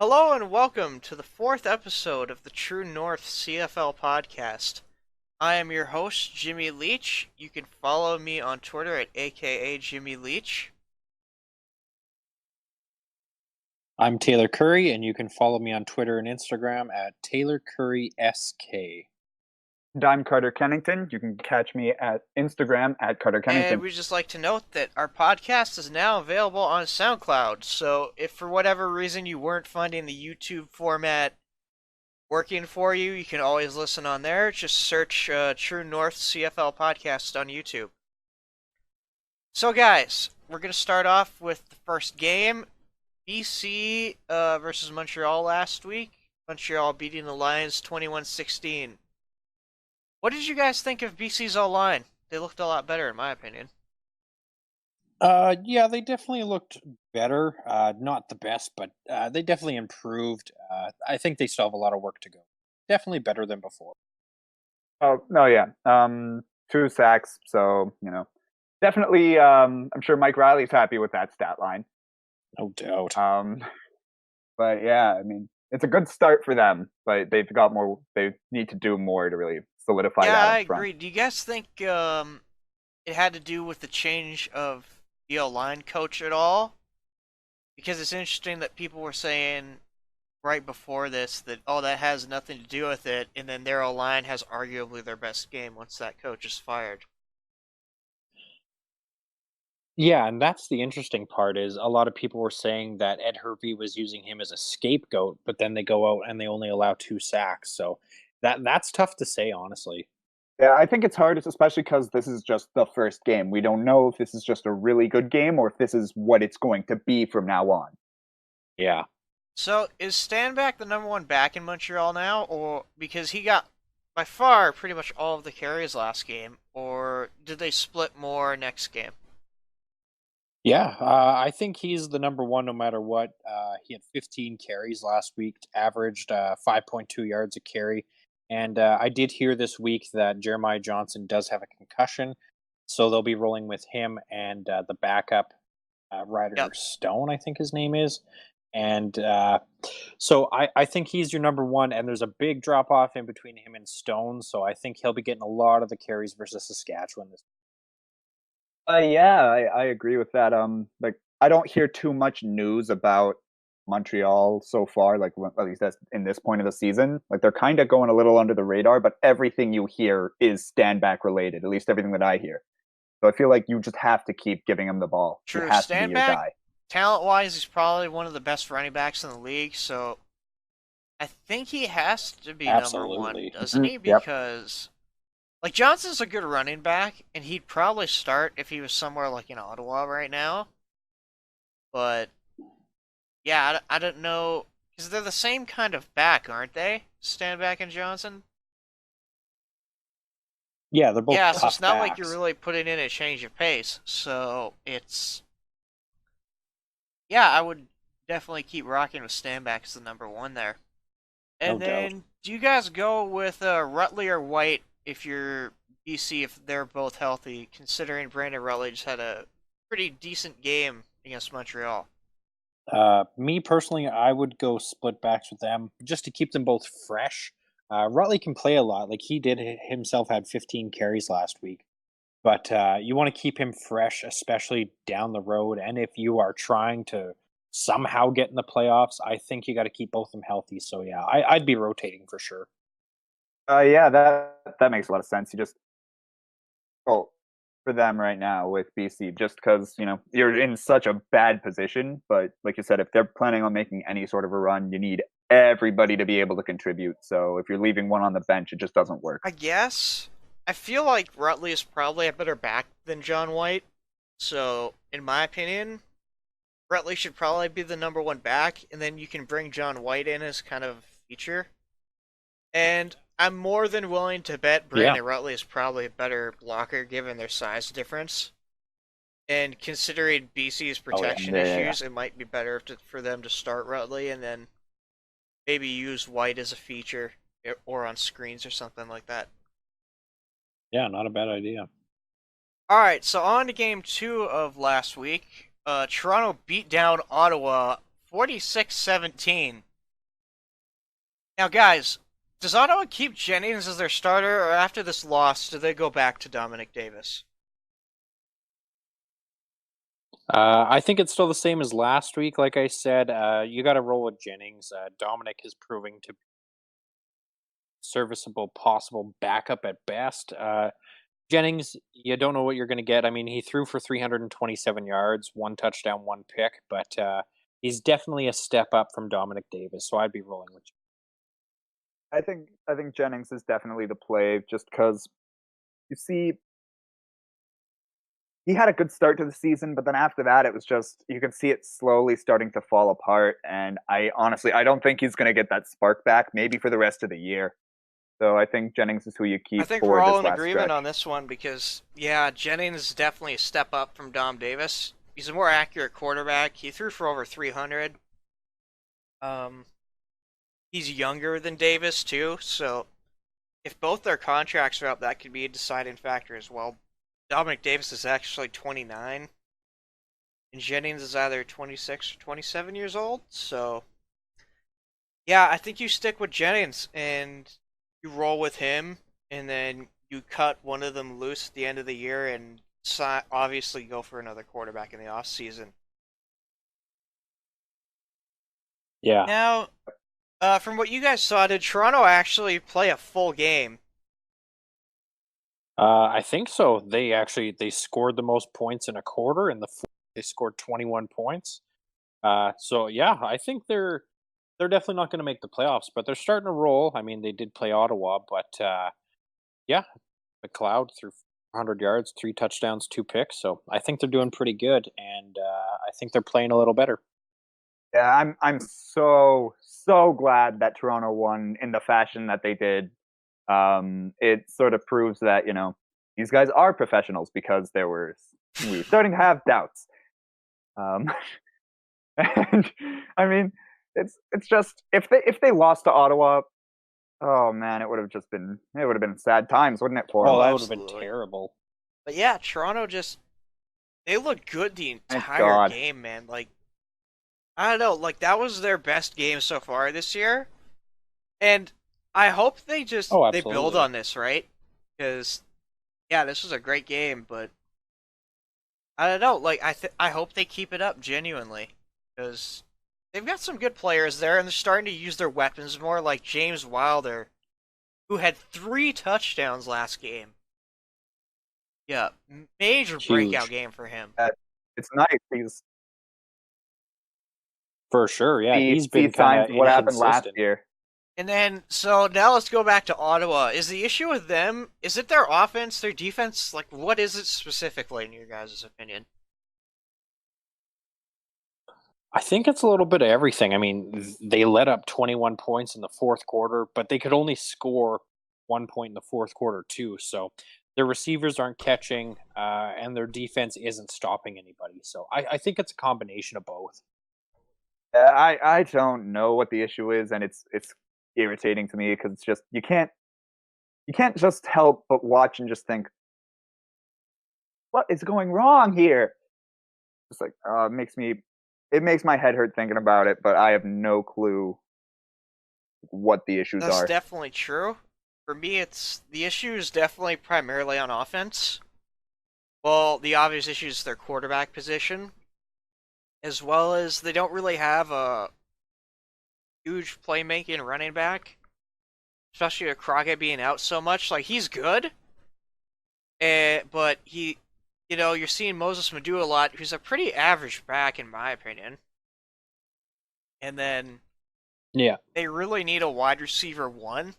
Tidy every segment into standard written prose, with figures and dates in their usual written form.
Hello and welcome to the fourth episode of the True North CFL podcast. I am your host, Jimmy Leach. You can follow me on Twitter at aka Jimmy Leach. I'm Taylor Curry, and you can follow me on Twitter and Instagram at TaylorCurrySK. And I'm Carter Kennington. You can catch me at Instagram at Carter And Kennington. we'd just like to note that our podcast is now available on SoundCloud. So if for whatever reason you weren't finding the YouTube format working for you, you can always listen on there. Just search True North CFL podcast on YouTube. So guys, we're going to start off with the first game. BC versus Montreal last week. Montreal beating the Lions 21-16. What did you guys think of BC's O-line? They looked a lot better in my opinion. Yeah, they definitely looked better. Not the best, but they definitely improved. I think they still have a lot of work to go. Definitely better than before. Oh no, yeah. 2 sacks. So definitely. I'm sure Mike Riley's happy with that stat line. No doubt. But yeah, I mean, it's a good start for them. But they've got more. They need to do more to really solidify Yeah, that I up front. agree. Do you guys think it had to do with the change of the O-line coach at all? Because it's interesting that people were saying right before this that, oh, that has nothing to do with it, and then their O-line has arguably their best game once that coach is fired. Yeah, and that's the interesting part is a lot of people were saying that Ed Hervey was using him as a scapegoat, but then they go out and they only allow 2 sacks. So that's tough to say, honestly. Yeah, I think it's hard, especially because this is just the first game. We don't know if this is just a really good game or if this is what it's going to be from now on. Yeah. So is Stanback the number one back in Montreal now, or because he got by far pretty much all of the carries last game, or did they split more next game? Yeah, I think he's the number one no matter what. He had 15 carries last week, averaged 5.2 yards a carry. And I did hear this week that Jeremiah Johnson does have a concussion, so they'll be rolling with him and the backup, Ryder Yep. Stone, I think his name is. And so I think he's your number one, and there's a big drop off in between him and Stone, so I think he'll be getting a lot of the carries versus Saskatchewan this. Yeah, I agree with that. Like I don't hear too much news about Montreal so far. Like at least that's in this point of the season. Like they're kind of going a little under the radar, but everything you hear is stand back related. At least everything that I hear. So I feel like you just have to keep giving him the ball. He True, has to be your Stanback, guy. talent-wise, he's probably one of the best running backs in the league, so I think he has to be number one, Absolutely. doesn't he? Yep. Because like Johnson's a good running back, and he'd probably start if he was somewhere like in Ottawa right now. But yeah, I don't know because they're the same kind of back, aren't they? Stanback and Johnson. Yeah, they're both Yeah, so it's tough not like you're backs. really putting in a change of pace. So it's yeah, I would definitely keep rocking with Stanback as the number one there. No And doubt. then do you guys go with Rutley or White if you're BC if they're both healthy? Considering Brandon Rutledge had a pretty decent game against Montreal. Me personally, I would go split backs with them just to keep them both fresh. Rutley can play a lot. Like he did himself had 15 carries last week. But you want to keep him fresh, especially down the road. And if you are trying to somehow get in the playoffs, I think you got to keep both of them healthy. So yeah, I'd be rotating for sure. Yeah, that makes a lot of sense. You just well for them right now with BC, just because you're in such a bad position. But like you said, if they're planning on making any sort of a run, you need everybody to be able to contribute. So if you're leaving one on the bench, it just doesn't work. I guess I feel like Rutley is probably a better back than John White. So in my opinion, Rutley should probably be the number one back, and then you can bring John White in as kind of feature. And I'm more than willing to bet Yeah. Brandon Rutley is probably a better blocker given their size difference. And considering BC's Oh yeah. protection issues, it might be better for them to start Rutley and then maybe use White as a feature or on screens or something like that. Yeah, not a bad idea. All right, so on to game 2 of last week. Toronto beat down Ottawa 46-17. Now, guys, does Ottawa keep Jennings as their starter, or after this loss, do they go back to Dominic Davis? I think it's still the same as last week. Like I said, you got to roll with Jennings. Dominic is proving to be serviceable, possible backup at best. Jennings, you don't know what you're going to get. I mean, he threw for 327 yards, one touchdown, one pick, but he's definitely a step up from Dominic Davis. So I'd be rolling with. I think Jennings is definitely the play, just because you see he had a good start to the season, but then after that, it was just you could see it slowly starting to fall apart. And I don't think he's going to get that spark back, maybe for the rest of the year. So I think Jennings is who you I keep think we're for all this in last agreement stretch. on this one because, yeah, Jennings is definitely a step up from Dom Davis. He's a more accurate quarterback. He threw for over 300. Um, he's younger than Davis too, so if both their contracts are up, that could be a deciding factor as well. Dominic Davis is actually 29, and Jennings is either 26 or 27 years old. So, yeah, I think you stick with Jennings and you roll with him, and then you cut one of them loose at the end of the year and obviously go for another quarterback in the off season. Yeah, Now, from what you guys saw, did Toronto actually play a full game? I think so. They scored the most points in a quarter. In the fourth, they scored 21 points. So yeah, I think they're definitely not going to make the playoffs, but they're starting to roll. I mean, they did play Ottawa, but yeah, McLeod threw 100 yards, 3 touchdowns, 2 picks. So I think they're doing pretty good, and I think they're playing a little better. Yeah, I'm so glad that Toronto won in the fashion that they did. It sort of proves that these guys are professionals, because we were starting to have doubts. Um, and I mean, it's just if they lost to Ottawa, oh man, it would have been sad times, wouldn't it, for Oh, them? Oh, that would have been absolutely. terrible. But yeah, Toronto just they looked good the Thank entire God. game, man. Like I don't know, like that was their best game so far this year. And I hope Oh, they build absolutely. on this, right? Because yeah, this was a great game, but I don't know, like I hope they keep it up genuinely because they've got some good players there and they're starting to use their weapons more, like James Wilder, who had 3 touchdowns last game. Yeah, major breakout Huge. game for him. It's nice. He's For sure. Yeah, see he's see been kind signs of of what happened last inconsistent. year. And then, so now let's go back to Ottawa. Is the issue with them, is it their offense, their defense? Like, what is it specifically, in your guys' opinion? I think it's a little bit of everything. I mean, they let up 21 points in the fourth quarter, but they could only score 1 point in the fourth quarter, too. So their receivers aren't catching, and their defense isn't stopping anybody. So I think it's a combination of both. I don't know what the issue is, and it's irritating to me, because it's just you can't just help but watch and just think, what is going wrong here? It's like it makes my head hurt thinking about it, but I have no clue what the issues That's are. definitely true. For me, it's the issue is definitely primarily on offense. Well, the obvious issue is their quarterback position, as well as they don't really have a huge playmaking running back, especially with Crockett being out so much. Like, he's good, but you're seeing Moses Madu a lot, who's a pretty average back in my opinion. And then Yeah. they really need a wide receiver one,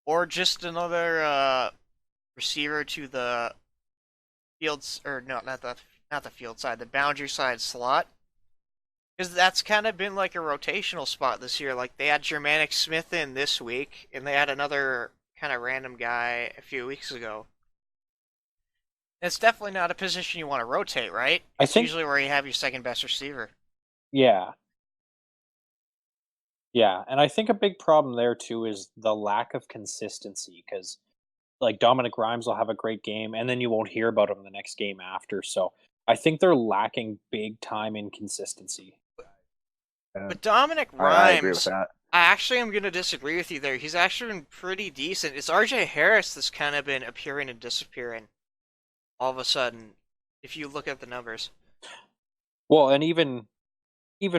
or just another receiver to the fields, or no, not the field side, the boundary side slot. Because that's kind of been like a rotational spot this year. Like they had Germanic Smith in this week, and they had another kind of random guy a few weeks ago. It's definitely not a position you want to rotate, right? I It's think, usually where you have your second best receiver. yeah. Yeah. And I think a big problem there, too, is the lack of consistency because, like, Dominic Rhymes will have a great game, and then you won't hear about him the next game after. So I think they're lacking big time in consistency. Uh, But Dominic I agree with Rhymes, that. I actually am going to disagree with you there. He's actually been pretty decent. It's RJ Harris that's kind of been appearing and disappearing all of a sudden, if you look at the numbers. Well, and even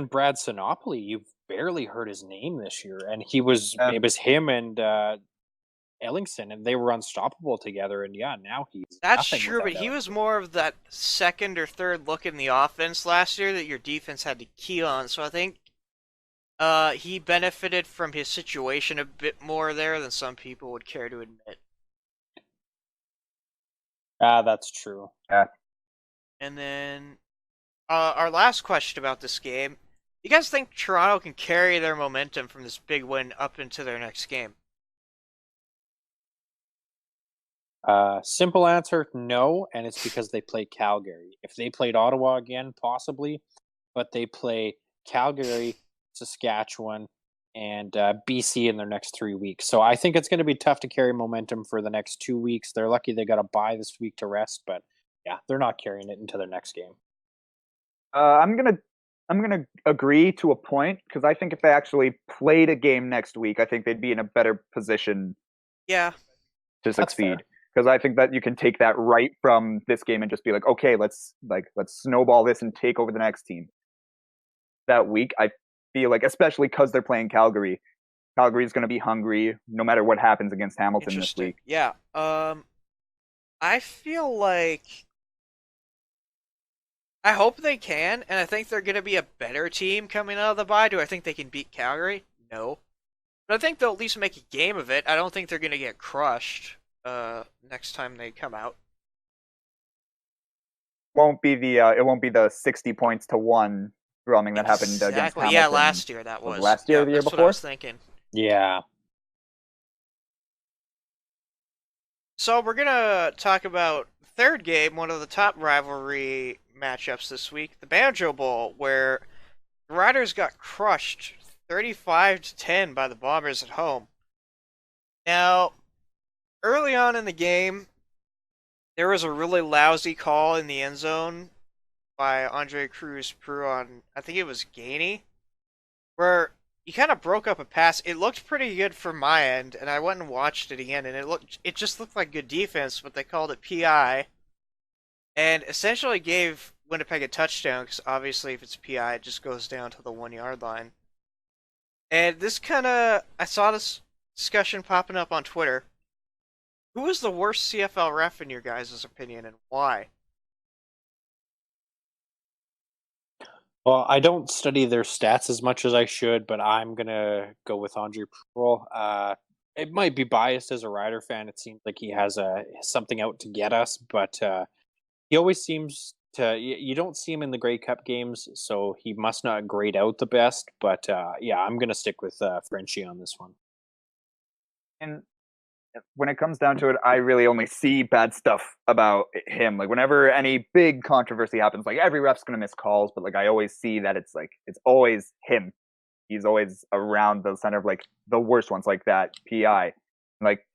Brad Sinopoli, you've barely heard his name this year, and it was him and Ellingson, and they were unstoppable together. And yeah, now he's That's nothing true, but without he was Ellingson. more of that second or third look in the offense last year that your defense had to key on. So I think he benefited from his situation a bit more there than some people would care to admit. Ah, that's true. And then our last question about this game. You guys think Toronto can carry their momentum from this big win up into their next game? Simple answer, no, and it's because they play Calgary. If they played Ottawa again, possibly, but they play Calgary, Saskatchewan, and BC in their next 3 weeks. So I think it's going to be tough to carry momentum for the next 2 weeks. They're lucky they got a bye this week to rest, but yeah, they're not carrying it into their next game. I'm gonna agree to a point because I think if they actually played a game next week, I think they'd be in a better position Yeah, to That's fair. succeed. Because I think that you can take that right from this game and just be like, okay, let's snowball this and take over the next team. That week, I feel like, especially because they're playing Calgary, Calgary's going to be hungry no matter what happens against Hamilton this interesting. week. Yeah. I feel like I hope they can, and I think they're going to be a better team coming out of the bye. Do I think they can beat Calgary? No. But I think they'll at least make a game of it. I don't think they're going to get crushed next time they come out. It won't be the 60 points to 1 drumming that happened against Exactly. Yeah, Hamilton. last year that Was it was. last year Yeah, or the year that's what I was before? thinking. Yeah. So we're gonna talk about the third game, one of the top rivalry matchups this week, the Banjo Bowl, where the Riders got crushed 35-10 by the Bombers at home. Now, early on in the game, there was a really lousy call in the end zone by Andre Cruz Prue on, I think it was Gainey, where he kind of broke up a pass. It looked pretty good from my end, and I went and watched it again, and it just looked like good defense, but they called it PI, and essentially gave Winnipeg a touchdown because obviously if it's PI, it just goes down to the 1 yard line. And this kind of, I saw this discussion popping up on Twitter. Who was the worst CFL ref in your guys' opinion, and why? Well, I don't study their stats as much as I should, but I'm gonna go with Andre Proulx. It might be biased as a Rider fan. It seems like he has something out to get us, but he always seems to. You don't see him in the Grey Cup games, so he must not grade out the best. But yeah, I'm gonna stick with Frenchie on this one. And when it comes down to it, I really only see bad stuff about him. Like whenever any big controversy happens, like every ref's gonna miss calls, but like I always see that it's always him. He's always around the center of like the worst ones, like that PI. Like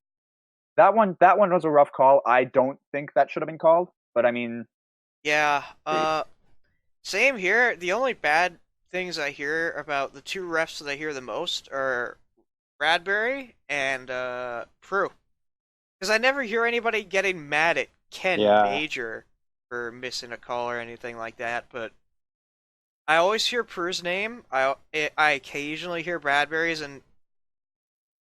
that one was a rough call. I don't think that should have been called, but I mean, Yeah, agreed. same here. The only bad things I hear about the two refs that I hear the most are Bradbury and Prue. Because I never hear anybody getting mad at Ken Yeah, Major for missing a call or anything like that, but I always hear Prue's name. I occasionally hear Bradbury's, and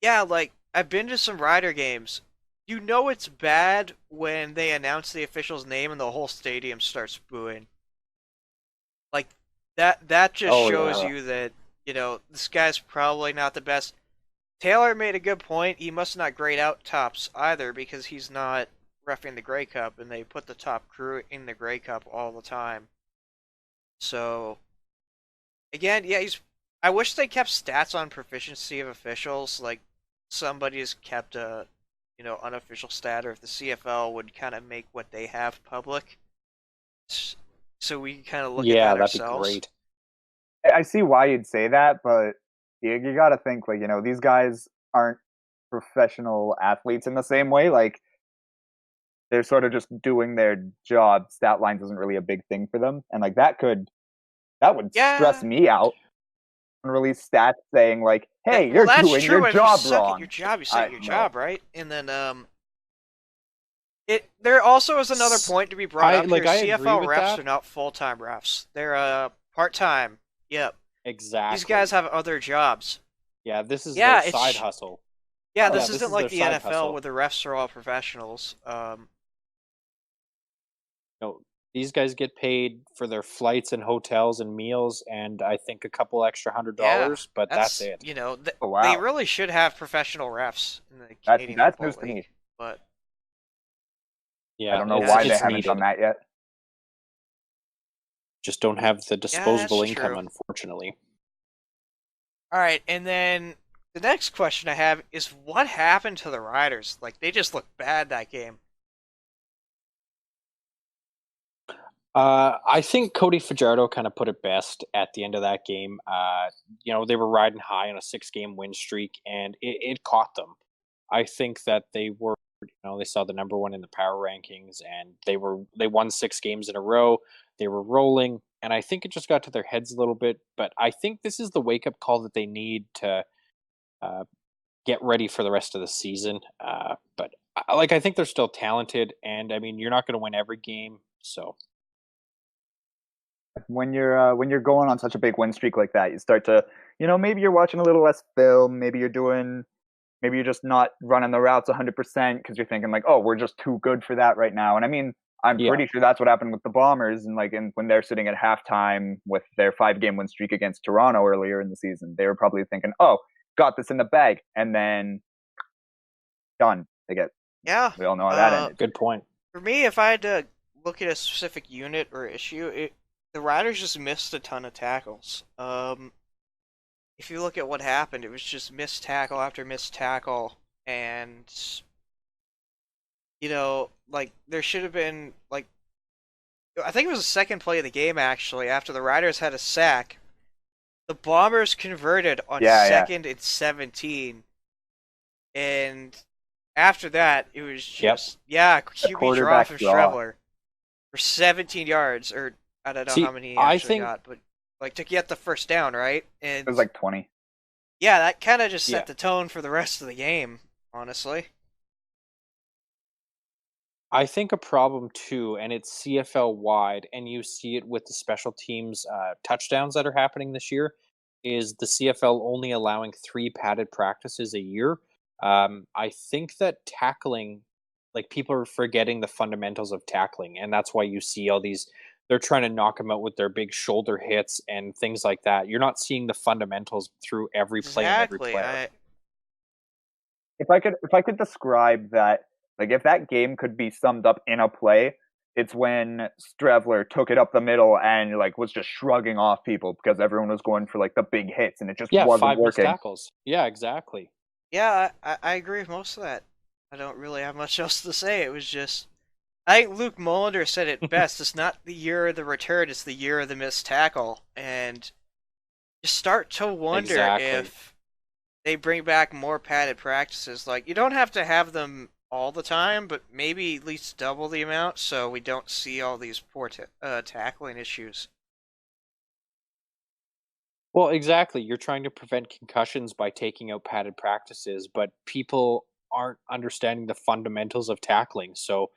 yeah, like I've been to some Rider games. You know it's bad when they announce the official's name and the whole stadium starts booing. Like that just oh shows yeah. you that, this guy's probably not the best. Taylor made a good point. He must not grade out tops either because he's not reffing the Grey Cup, and they put the top crew in the Grey Cup all the time. So again, yeah, he's. I wish they kept stats on proficiency of officials. Like somebody's kept a, unofficial stat, or if the CFL would kind of make what they have public, so we can kind of look at Yeah, that that'd be ourselves. great. I see why you'd say that, but you got to think like these guys aren't professional athletes in the same way. Like they're sort of just doing their job. Stat lines isn't really a big thing for them, and like that would stress Yeah, me out. unreleased stats saying like, "Hey, Well, you're that's doing your true. If you job suck at your wrong." job, you suck I at your no. job, right? And then it there also is another point to be brought up here. I agree CFL with refs that. are not full-time refs. They're part-time. Yep. These guys Exactly. have other jobs. Yeah, this is their Yeah, side hustle. yeah, Oh, this Yeah, this isn't is like their the side NFL where hustle. the refs are all professionals. No, these guys get paid for their flights and hotels and meals, and I think a couple extra Yeah, $100, but that's that's it. oh they wow, really should have professional refs in the that's Canadian that's Football news to me. League. But I Yeah, don't know yeah, why they it's haven't done needed. that yet. Just don't have the yeah, disposable that's income, true. unfortunately. All right, and then the next question I have is what happened to the Riders? Like they just looked bad that game. I think Cody Fajardo kind of put it best at the end of that game. They were riding high on a 6-game win streak, and it caught them. I think that they saw the number one in the power rankings, and they won 6 games in a row. They were rolling, and I think it just got to their heads a little bit. But I think this is the wake up call that they need to uh, get ready for the rest of the season. But I think they're still talented, and I mean, you're not going to win every game, so. When you're going on such a big win streak like that, you start to, maybe you're watching a little less film, maybe you're just not running the routes 100% because you're thinking like, oh, we're just too good for that right now. And I mean, I'm Yeah. pretty sure that's what happened with the Bombers, and when they're sitting at halftime with their 5-game win streak against Toronto earlier in the season, they were probably thinking, oh, got this in the bag, and then done. Yeah. We all know how that ended. Good point. For me, if I had to look at a specific unit or issue, the Riders just missed a ton of tackles. If you look at what happened, it was just missed tackle after missed tackle, and like there should have been like I think it was the second play of the game actually. After the Riders had a sack, the Bombers converted on Yeah, yeah. 2nd and 17, and after that it was Yep. just QB draw quarterback from draw. Streveler for 17 yards, or I don't know See, how many he I actually think got, but like to get the first down, right? And It was like 20. yeah, that kind of just Yeah. set the tone for the rest of the game, honestly. I think a problem too, and it's CFL wide, and you see it with the special teams touchdowns that are happening this year, is the CFL only allowing 3 padded practices a year. I think that tackling, like people are forgetting the fundamentals of tackling, and that's why you see all these. They're trying to knock them out with their big shoulder hits and things like that. You're not seeing the fundamentals through every play and every Exactly. player. If I could describe that, like if that game could be summed up in a play, it's when Strevler took it up the middle and like was just shrugging off people because everyone was going for like the big hits and it just Yeah, wasn't 5 missed working. tackles. Yeah, exactly. Yeah, I agree with most of that. I don't really have much else to say. It was just I think Luke Molinder said it best. It's not the year of the return; it's the year of the missed tackle, and you start to wonder Exactly. if they bring back more padded practices. Like you don't have to have them all the time, but maybe at least double the amount, so we don't see all these poor tackling issues. Well, exactly. You're trying to prevent concussions by taking out padded practices, but people aren't understanding the fundamentals of tackling. So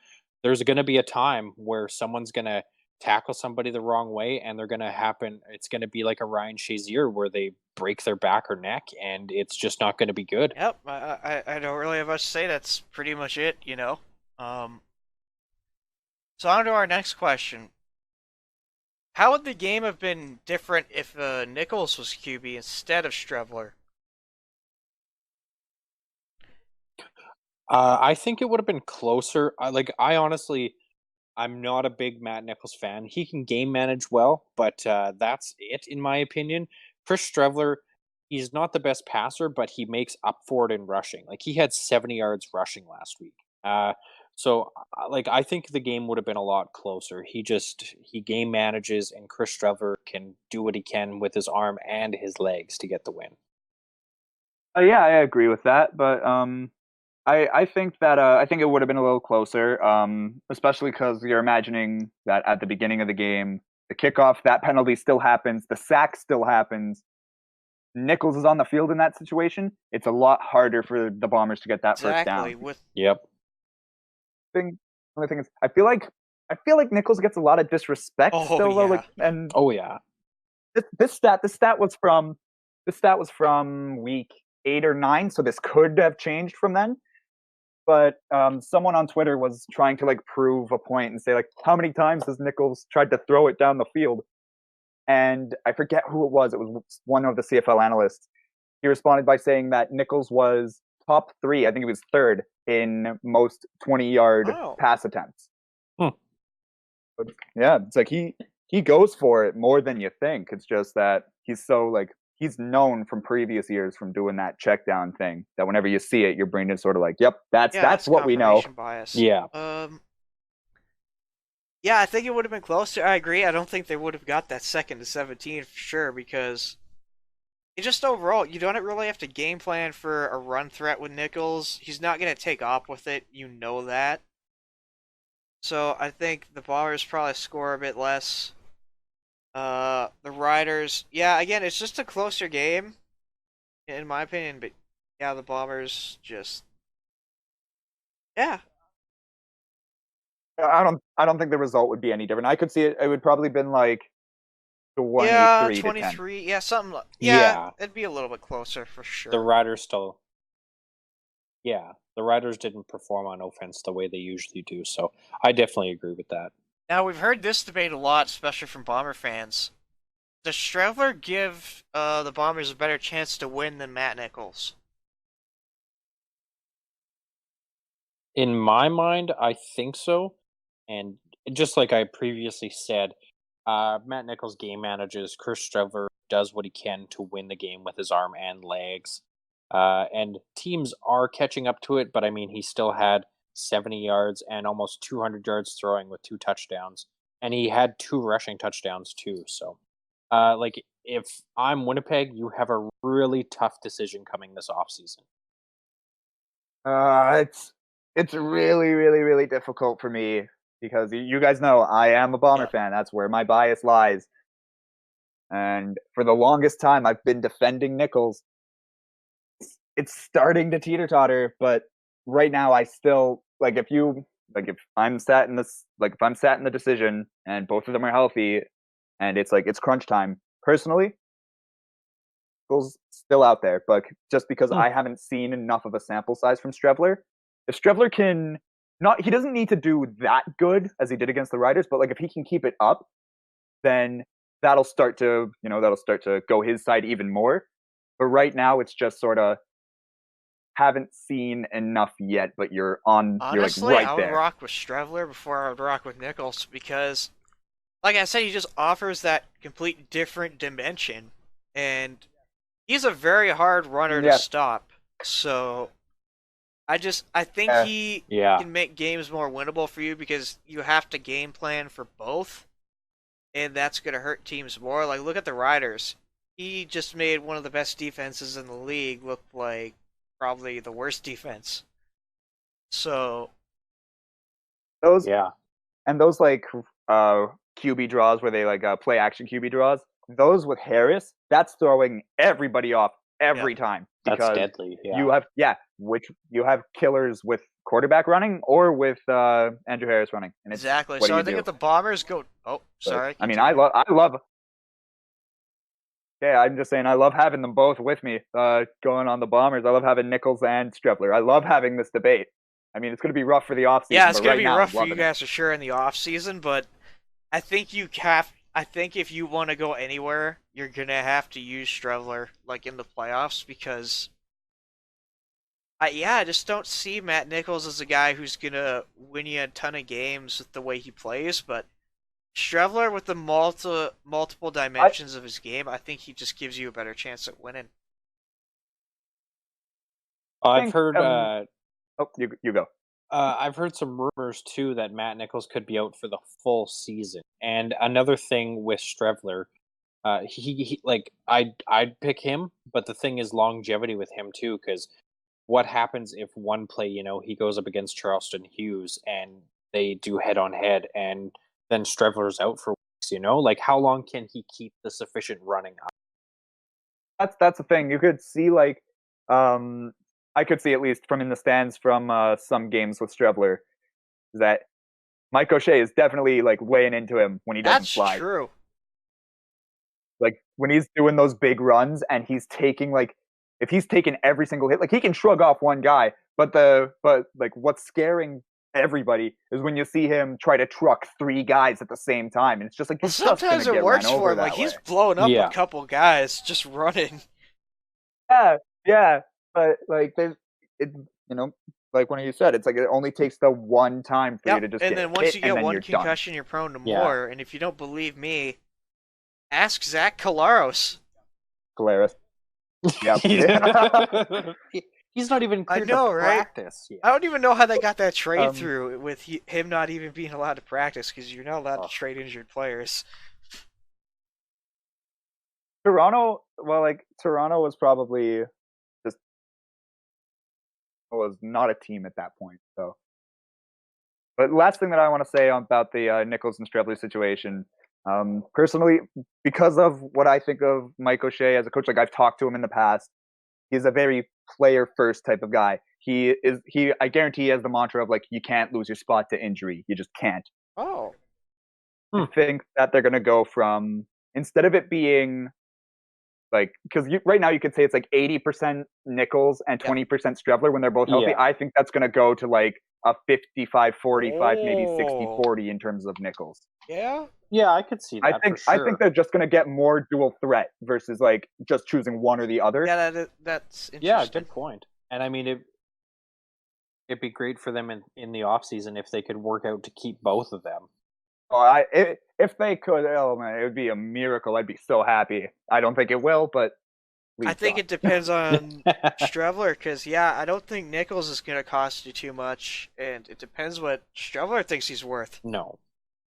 there's going to be a time where someone's going to tackle somebody the wrong way, and they're going to happen. It's going to be like a Ryan Shazier where they break their back or neck, and it's just not going to be good. Yep, I don't really have much to say. That's pretty much it. Um, so on to our next question. How would the game have been different if Nichols was QB instead of Strevler? I think it would have been closer. I honestly, I'm not a big Matt Nichols fan. He can game manage well, but that's it in my opinion. Chris Strevler, he's not the best passer, but he makes up for it in rushing. Like he had 70 yards rushing last week. I think the game would have been a lot closer. He game manages, and Chris Strevler can do what he can with his arm and his legs to get the win. Yeah, I agree with that, but I think that I think it would have been a little closer, especially because you're imagining that at the beginning of the game, the kickoff, that penalty still happens, the sack still happens, Nichols is on the field in that situation, it's a lot harder for the Bombers to get that first Exactly. down. Yep. Only thing is, I feel like Nichols gets a lot of disrespect Oh still, though. yeah. Like, and Oh yeah. this stat was from week 8 or 9, so this could have changed from then. But someone on Twitter was trying to like prove a point and say like, how many times has Nichols tried to throw it down the field? And I forget who it was. It was one of the CFL analysts. He responded by saying that Nichols was top 3. I think he was 3rd in most 20-yard Oh. pass attempts. Hmm. But yeah, it's like he goes for it more than you think. It's just that he's so like he's known from previous years from doing that check down thing that whenever you see it, your brain is sort of like, yep, that's what we know. Confirmation bias. Yeah. Yeah, I think it would have been closer. I agree. I don't think they would have got that 2nd to 17 for sure because it just overall, you don't really have to game plan for a run threat with Nichols. He's not going to take off with it. You know that. So I think the Bombers probably score a bit less. The Riders, yeah, again, it's just a closer game, in my opinion. But yeah, the Bombers just, yeah, I don't think the result would be any different. I could see it. It would probably been like yeah, 23 to 10. 23, yeah, something. Yeah. It'd be a little bit closer for sure. The Riders still. Yeah, the Riders didn't perform on offense the way they usually do, so I definitely agree with that. Now we've heard this debate a lot, especially from Bomber fans. Does Strevler give the Bombers a better chance to win than Matt Nichols? In my mind, I think so. And just like I previously said, Matt Nichols game manages. Chris Streveler does what he can to win the game with his arm and legs. And teams are catching up to it, but I mean, he still had 70 yards and almost 200 yards throwing with 2 touchdowns. And he had 2 rushing touchdowns too. So, like, if I'm Winnipeg, you have a really tough decision coming this offseason. It's really, really, really difficult for me because you guys know I am a Bomber fan. That's where my bias lies. And for the longest time, I've been defending Nichols. It's starting to teeter totter, but right now, I still like if I'm sat in the decision and both of them are healthy, and it's like it's crunch time. Personally, Nichols still out there, but just because I haven't seen enough of a sample size from Strevler, if Strevler can not, he doesn't need to do that good as he did against the Riders, but like if he can keep it up, then that'll start to go his side even more. But right now, it's just sort of haven't seen enough yet. But Honestly, you're like right I would there. rock with Strevler before I would rock with Nichols because, like I said, he just offers that complete different dimension, and he's a very hard runner to Yeah. stop. So I think he Yeah. can make games more winnable for you because you have to game plan for both, and that's going to hurt teams more. Like, look at the Riders. He just made one of the best defenses in the league look like probably the worst defense. So, Those Yeah. and those like QB draws where they like play action QB draws. Those with Harris, that's throwing everybody off every time That's because deadly. Yeah. you have killers with quarterback running or with Andrew Harris running. And it's, exactly. what So do I you think do? if the Bombers go, oh, But, sorry. I mean, continue. I love. Yeah, I'm just saying, I love having them both with me going on the Bombers. I love having Nichols and Strepler. I love having this debate. I mean, it's going to be rough for the offseason, Yeah, it's but gonna right be now, rough I'm for you loving it. guys for sure in the off season, but I think you have. I think if you want to go anywhere, you're gonna have to use Strevler like in the playoffs because I just don't see Matt Nichols as a guy who's gonna win you a ton of games with the way he plays, but Strevler with the multiple dimensions of his game, I think he just gives you a better chance at winning. I've think, heard. You go. I've heard some rumors too that Matt Nichols could be out for the full season. And another thing with Strevler, he like I'd pick him, but the thing is longevity with him too, because what happens if one play, he goes up against Charleston Hughes and they do head on head, and then Strevler's out for weeks, like how long can he keep the sufficient running up? that's the thing. You could see um, I could see at least from in the stands from some games with Strebler that Mike O'Shea is definitely like weighing into him when he doesn't That's slide. true. Like when he's doing those big runs and he's taking like if he's taking every single hit, like he can shrug off one guy, but like what's scaring everybody is when you see him try to truck three guys at the same time, and it's just like Well, you're just gonna sometimes it get ran works for over him. Like that way. he's blowing up a Yeah. couple guys just running. Yeah, yeah, but like there's it, you know, like when you said, it's like it only takes the one time for you Yep. to just And get then once hit, you and get then one you're done. concussion, you're prone to Yeah. more. And if you don't believe me, ask Zach Collaros. Hilarious. Yep. He's not even I cleared know, to right? practice yet. I don't even know how they got that trade Um, through with him not even being allowed to practice because you're not allowed Oh. to trade injured players. Toronto, well, like Toronto was probably just was not a team at that point. So, but last thing that I want to say about the Nichols and Strebler situation, personally, because of what I think of Mike O'Shea as a coach, like I've talked to him in the past, he's a very player first type of guy. I guarantee he has the mantra of like you can't lose your spot to injury. You just can't. Oh. I think that they're gonna go from instead of it being like because right now you could say it's like 80% Nichols and Yep. 20% Strebler when they're both healthy. Yeah. I think that's gonna go to like a 55-45, maybe Oh. 60-40 in terms of Nichols. Yeah? Yeah, I could see that for I sure. think they're just gonna get more dual threat versus like just choosing one or the other. Yeah, that's interesting. Yeah, good point. And I mean, it'd be great for them in the off season if they could work out to keep both of them. Oh, if they could, oh man, it would be a miracle. I'd be so happy. I don't think it will, but I please think God. it depends on Strevler because, yeah, I don't think Nichols is going to cost you too much, and it depends what Strevler thinks he's worth. No.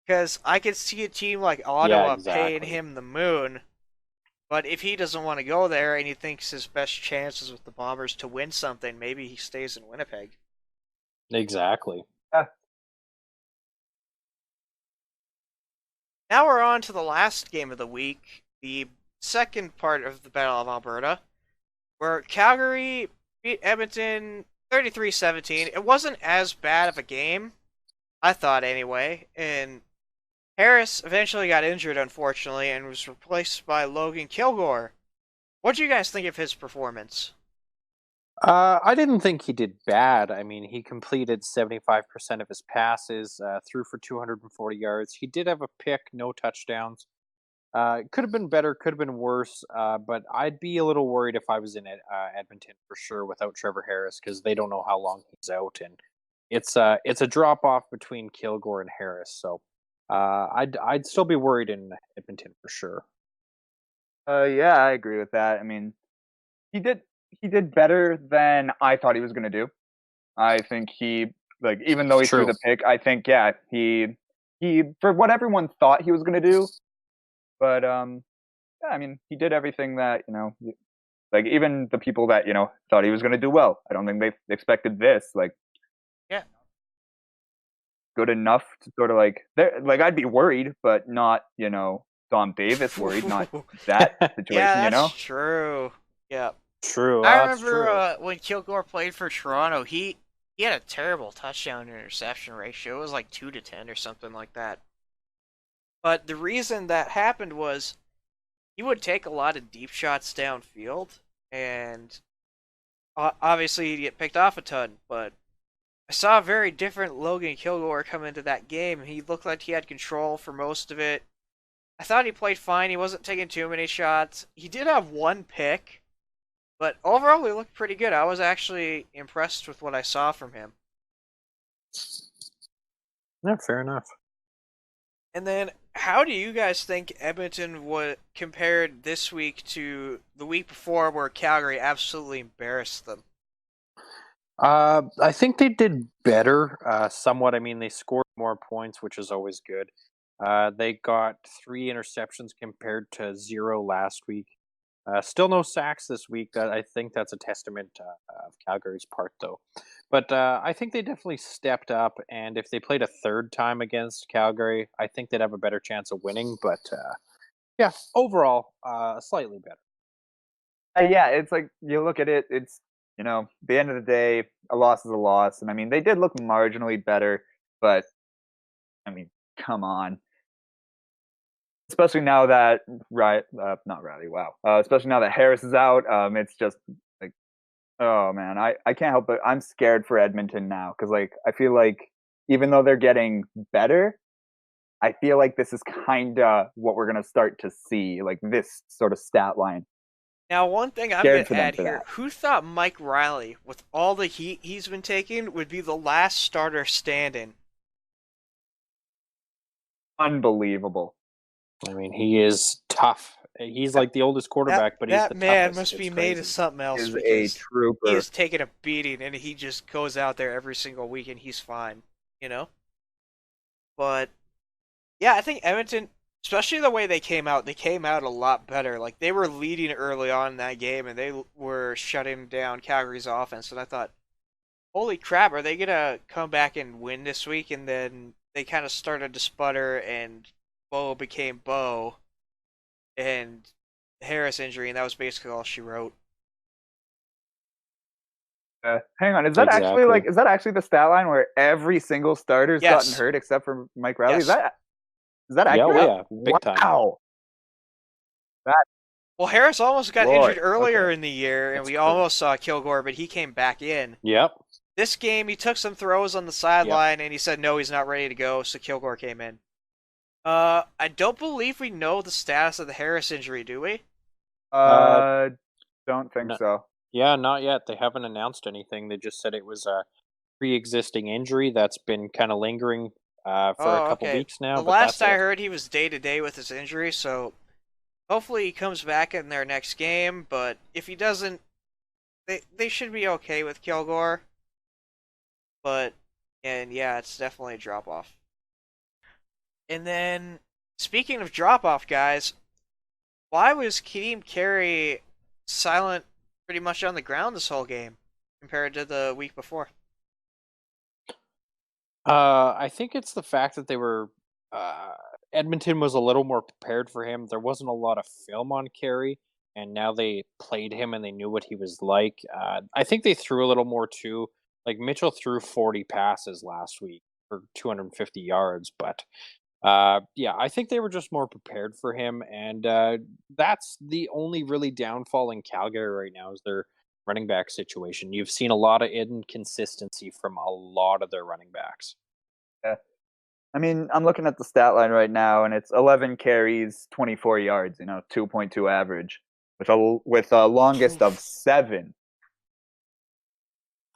Because I could see a team like Yeah, Ottawa paying exactly. him the moon, but if he doesn't want to go there and he thinks his best chances with the Bombers to win something, maybe he stays in Winnipeg. Exactly. Now we're on to the last game of the week, the second part of the Battle of Alberta, where Calgary beat Edmonton 33-17. It wasn't as bad of a game, I thought anyway, and Harris eventually got injured, unfortunately, and was replaced by Logan Kilgore. What do you guys think of his performance? I didn't think he did bad. I mean, he completed 75% of his passes, threw for 240 yards. He did have a pick, no touchdowns. Could have been better, could have been worse, but I'd be a little worried if I was in Edmonton for sure without Trevor Harris because they don't know how long he's out, and it's a drop off between Kilgore and Harris. So I'd still be worried in Edmonton for sure. Yeah, I agree with that. I mean, he did he did better than I thought he was going to do. I think he like even though It's he threw true. the pick, I think yeah, he for what everyone thought he was going to do, but yeah, I mean, he did everything that, like even the people that, thought he was going to do well. I don't think they expected this. Like Yeah. good enough to sort of like I'd be worried, but not, Dom Davis worried, not that situation, Yeah, that's true. Yeah. True. I That's remember true. when Kilgore played for Toronto, he had a terrible touchdown to interception ratio. It was like 2-10 or something like that. But the reason that happened was he would take a lot of deep shots downfield, and obviously he'd get picked off a ton. But I saw a very different Logan Kilgore come into that game. He looked like he had control for most of it. I thought he played fine. He wasn't taking too many shots. He did have one pick, but overall he looked pretty good. I was actually impressed with what I saw from him. Yeah, fair enough. And then, how do you guys think Edmonton would compared this week to the week before, where Calgary absolutely embarrassed them? I think they did better, somewhat. I mean, they scored more points, which is always good. They got 3 interceptions compared to 0 last week. Still no sacks this week. I think that's a testament of Calgary's part, though. But I think they definitely stepped up, and if they played a third time against Calgary, I think they'd have a better chance of winning. But yeah, overall, slightly better. Yeah, it's like you look at it. It's at the end of the day, a loss is a loss, and I mean they did look marginally better, but I mean, come on. Especially now that not Riley, wow. Especially now that Harris is out, it's just like, oh man, I can't help but I'm scared for Edmonton now because like I feel like even though they're getting better, I feel like this is kind of what we're gonna start to see, like this sort of stat line. Now, one thing I'm going Scared to for them add for here: that. who thought Mike Riley, with all the heat he's been taking, would be the last starter standing? Unbelievable. I mean, he is tough. He's Yeah, like the oldest That quarterback, but he's that the man toughest. must It's be made of crazy. something else is a because he trooper. is taking a beating and he just goes out there every single week and he's fine, you know. But yeah, I think Edmonton, especially the way they came out a lot better. Like they were leading early on in that game and they were shutting down Calgary's offense, and I thought, holy crap, are they gonna come back and win this week? And then they kind of started to sputter, and Bo became Bo, and Harris injury, and that was basically all she wrote. Hang on, Exactly. is that actually the stat line where every single starter's gotten Yes, hurt except for Mike Riley? yes, Is that Yeah, oh accurate? yep. yeah, big time. Wow, that Well, Harris almost got injured Lord. Okay, earlier in the year, and That's we crazy. almost saw Kilgore, but he came back in. Yep, This game, he took some throws on the yep. sideline, and he said no, he's not ready to go, so Kilgore came in. I don't believe we know the status of the Harris injury, do we? Uh, uh, don't think no, so. yeah, not yet. They haven't announced anything. They just said it was a pre-existing injury that's been kind of lingering for a Oh, couple okay. weeks now, The but last that's I it. heard, he was day to day with his injury, so hopefully he comes back in their next game. But if he doesn't, they should be okay with Kilgore. But and yeah, it's definitely a drop off. And then speaking of drop off, guys, why was Kadeem Carey silent pretty much on the ground this whole game compared to the week before? I think it's the fact that they were uh, Edmonton was a little more prepared for him. There wasn't a lot of film on Carey, and now they played him and they knew what he was like. I think they threw a little more too. Like Mitchell threw 40 passes last week for 250 yards, but yeah, I think they were just more prepared for him, and that's the only really downfall in Calgary right now is their running back situation. You've seen a lot of inconsistency from a lot of their running backs. Yeah. I mean, I'm looking at the stat line right now, and it's 11 carries, 24 yards. 2.2 average, with a longest of Oof. 7.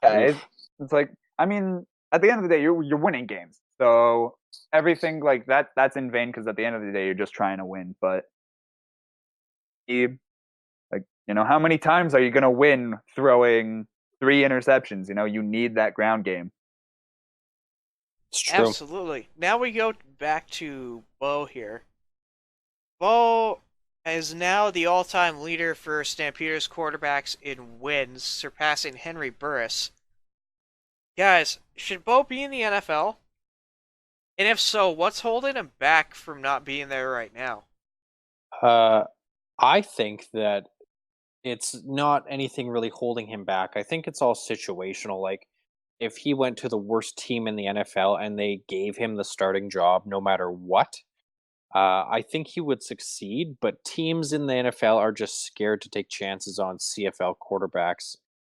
Yeah, Oof. it's like I mean, at the end of the day, you're winning games, so everything like that's in vain because at the end of the day, you're just trying to win. But like how many times are you going to win throwing 3 interceptions? You need that ground game. It's true. Absolutely. Now we go back to Bo here. Bo is now the all-time leader for Stampeders quarterbacks in wins, surpassing Henry Burris. Guys, should Bo be in the NFL? And if so, what's holding him back from not being there right now? Uh, I think that it's not anything really holding him back. I think it's all situational. Like, if he went to the worst team in the NFL and they gave him the starting job no matter what, I think he would succeed. But teams in the NFL are just scared to take chances on CFL quarterbacks,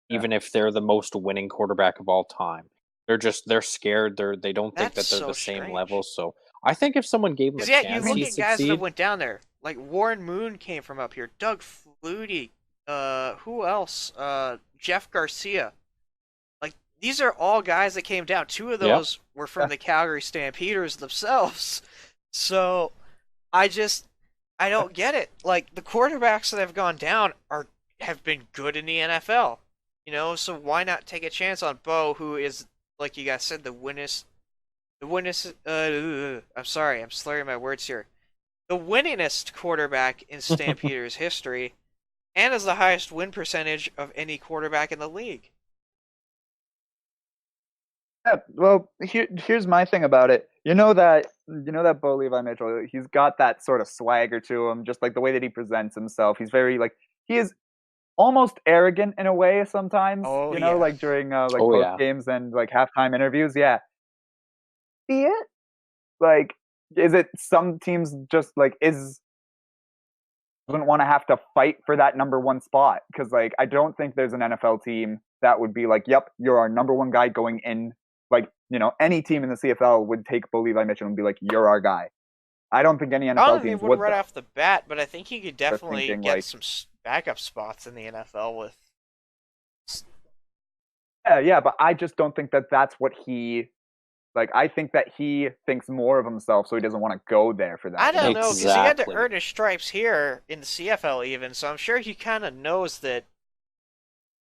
Yeah. even if they're the most winning quarterback of all time. They're scared. They don't think That's that they're so the same level. strange. So I think if someone gave him a Because yeah, you I chance, look mean, he'd at guys that have succeed. went down there, like Warren Moon came from up here, Doug Flutie, who else? Jeff Garcia. Like these are all guys that came down. Two of Yep. those were yeah, from the Calgary Stampeders themselves. So I just I don't get it. Like the quarterbacks that have gone down have been good in the NFL. So why not take a chance on Bo, who is like you guys said, the winnest. I'm sorry, I'm slurring my words here. The winningest quarterback in Stampeders history, and has the highest win percentage of any quarterback in the league. yeah. Well, here's my thing about it. You know that Bo Levi Mitchell. He's got that sort of swagger to him, just like the way that he presents himself. He's very like he is almost arrogant in a way sometimes, Oh like yeah. during like Oh post yeah. games and like halftime interviews. Yeah. See it? Like, is it some teams just like doesn't want to have to fight for that number one spot? Because like I don't think there's an NFL team that would be like, yep, you're our number one guy going in. Like, any team in the CFL would take Bo Levi Mitchell and be like, you're our guy. I don't think any I don't NFL think they teams would would right though. off the bat, but I think he could They're definitely thinking get like, some backup spots in the NFL with. yeah, but I just don't think that that's what he like. I think that he thinks more of himself, so he doesn't want to go there for I that. don't know, because he had to Exactly. earn his stripes here in the CFL even, so I'm sure he kind of knows that,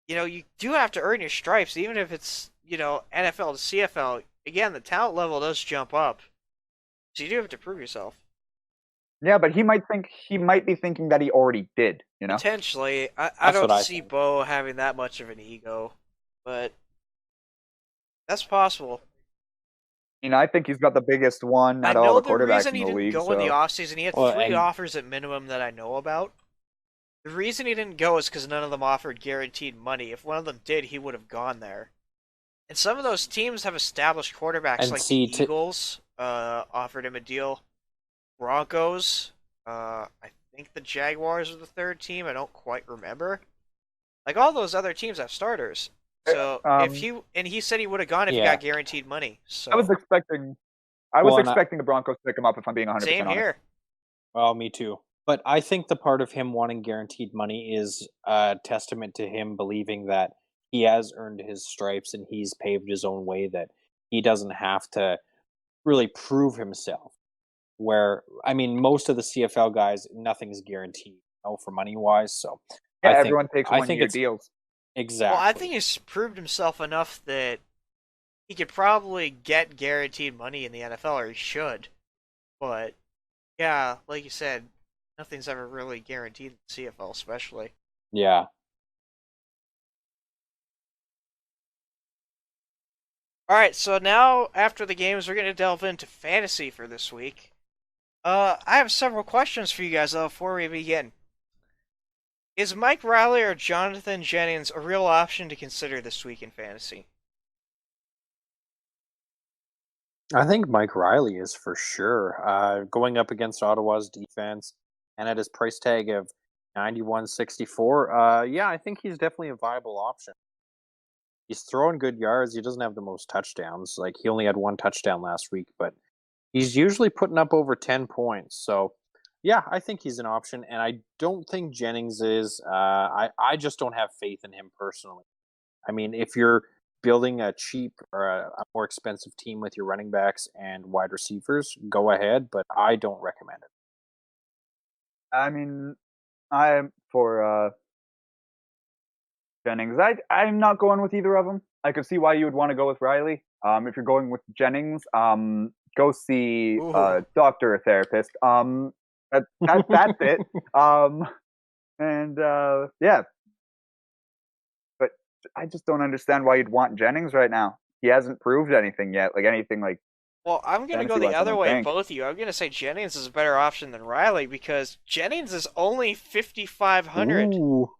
you do have to earn your stripes, even if it's, NFL to CFL. Again, the talent level does jump up, so you do have to prove yourself. Yeah, but he might be thinking that he already did. Potentially. I That's what don't I see think. Bo having that much of an ego, but that's possible. I think he's got the biggest one I out of all know the the quarterbacks reason in he the didn't league. go in the So offseason, he had Well, three and offers at minimum that I know about. The reason he didn't go is because none of them offered guaranteed money. If one of them did, he would have gone there. And some of those teams have established quarterbacks, and like the see to Eagles offered him a deal. Broncos, I think the Jaguars are the third team. I don't quite remember. Like all those other teams have starters. So if um, he said he would have gone if he yeah. got guaranteed money. I was So expecting I was Well, and expecting the Broncos to pick him up if I'm being same 100% honest. here. well, me too. But I think the part of him wanting guaranteed money is a testament to him believing that he has earned his stripes and he's paved his own way, that he doesn't have to really prove himself. Where, I mean, most of the CFL guys, nothing's guaranteed, for money wise. So Yeah, I think everyone takes I one think year it's deals. Well, I exactly. think he's proved himself enough that he could probably get guaranteed money in the NFL, or he should. But yeah, like you said, nothing's ever really guaranteed in the CFL, especially. Yeah. All right, so now after the games, we're gonna delve into fantasy for this week. I have several questions for you guys though before we begin. Is Mike Riley or Jonathan Jennings a real option to consider this week in fantasy? I think Mike Riley is for sure. Going up against Ottawa's defense and at his price tag of 91.64, yeah, I think he's definitely a viable option. He's throwing good yards. He doesn't have the most touchdowns. Like he only had one touchdown last week, but he's usually putting up over 10 points. So, yeah, I think he's an option, and I don't think Jennings is. I just don't have faith in him personally. I mean, if you're building a cheap or a more expensive team with your running backs and wide receivers, go ahead, but I don't recommend it. I mean, I'm for Jennings. I'm not going with either of them. I could see why you would want to go with Riley. If you're going with Jennings, go see Ooh. a doctor or therapist. That's it. Um, and yeah, but I just don't understand why you'd want Jennings right now. He hasn't proved anything yet, like anything like Well, I'm gonna go fantasy the wise. I other don't way, think. both of you. I'm gonna say Jennings is a better option than Riley because Jennings is only 5,500 Ooh.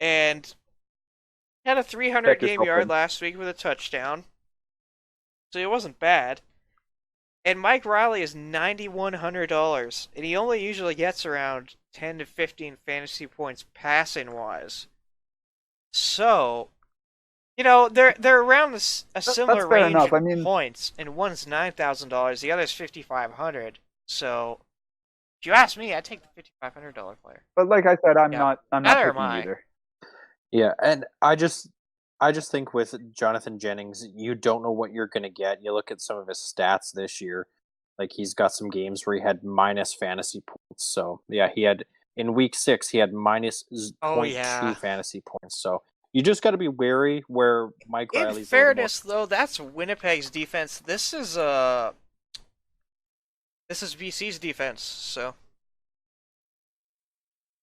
and had a 300 Check game yourself yard in. last week with a touchdown, so it wasn't bad. And Mike Riley is $9,100, and he only usually gets around 10 to 15 fantasy points passing wise. So, they're around a That's similar fair range enough. I in mean, points, and one's $9,000, the other's 5,500. So, if you ask me, I'd take the $5,500 player. but like I said, I'm Yeah, not. I'm not neither am picky I. either. Yeah, and I just think with Jonathan Jennings, you don't know what you're going to get. You look at some of his stats this year, like he's got some games where he had minus fantasy points. So, yeah, he had in week 6 he had minus Oh point 0.2 yeah. fantasy points. So, you just got to be wary where Mike In Riley's a little more. fairness, though, that's Winnipeg's defense. This is BC's defense. So,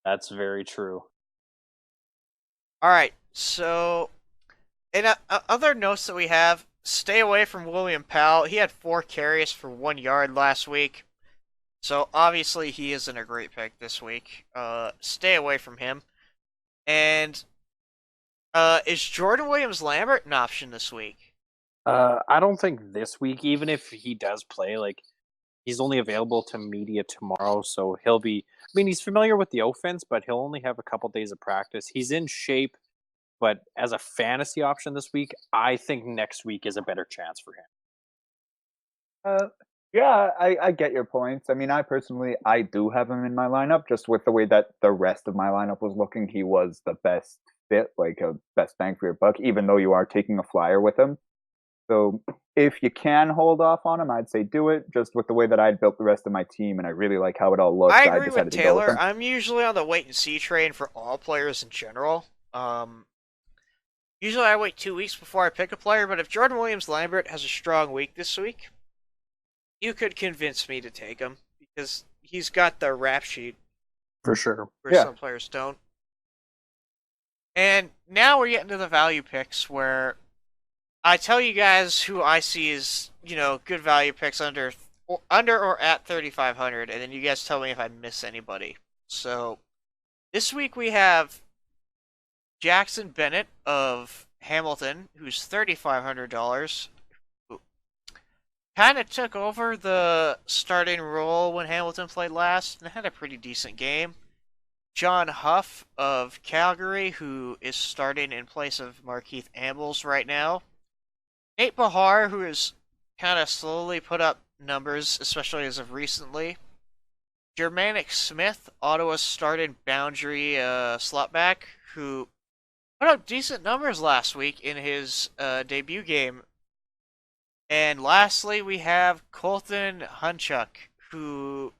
That's very true. all right. So, and other notes that we have: stay away from William Powell. He had 4 carries for 1 yard last week. So obviously he isn't a great pick this week. Stay away from him. And is Jordan Williams Lambert an option this week? I don't think this week, even if he does play, like he's only available to media tomorrow, so he'll be. I mean, he's familiar with the offense, but he'll only have a couple days of practice. He's in shape, but as a fantasy option this week, I think next week is a better chance for him. Uh, yeah, I get your points. I mean, I do have him in my lineup. Just with the way that the rest of my lineup was looking, he was the best fit, like a best bang for your buck. Even though you are taking a flyer with him, so if you can hold off on him, I'd say do it. Just with the way that I'd built the rest of my team, and I really like how it all I looks, I agree with decided to go with Taylor. him. I'm usually on the wait and see train for all players in general. Usually I wait 2 weeks before I pick a player, but if Jordan Williams Lambert has a strong week this week, you could convince me to take him because he's got the rap sheet For sure. where Yeah. some players don't. And now we're getting to the value picks where I tell you guys who I see as, good value picks under or at 3,500, and then you guys tell me if I miss anybody. So this week we have Jackson Bennett of Hamilton, who's $3,500. Kind of took over the starting role when Hamilton played last and had a pretty decent game. John Huff of Calgary, who is starting in place of Markeith Ambles right now. Nate Bahar, who has kind of slowly put up numbers, especially as of recently. Germanic Smith, Ottawa's starting boundary slot back, who put up decent numbers last week in his debut game. And lastly, we have Colton Hunchuk, who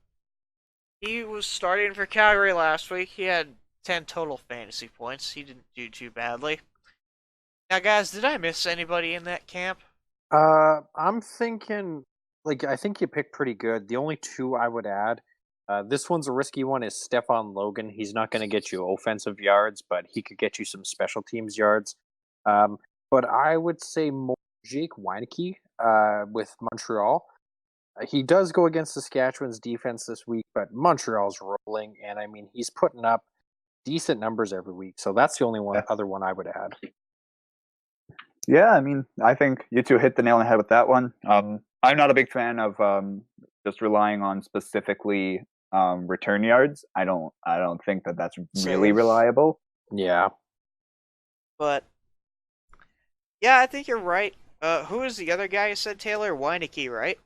he was starting for Calgary last week. He had 10 total fantasy points. He didn't do too badly. Now, guys, did I miss anybody in that camp? I'm thinking, like, I think you picked pretty good. The only two I would add, this one's a risky one, is Stefan Logan. He's not going to get you offensive yards, but he could get you some special teams yards. Um, but I would say more Jake Weineke with Montreal. He does go against Saskatchewan's defense this week, but Montreal's rolling, and I mean, he's putting up decent numbers every week. So that's the only Yeah. other one I would add. Yeah, I mean, I think you two hit the nail on the head with that one. I'm not a big fan of just relying on specifically return yards. I don't think that that's really Same. reliable. Yeah. But, yeah, I think you're right. Who is the other guy you said, Taylor? Weineke, right?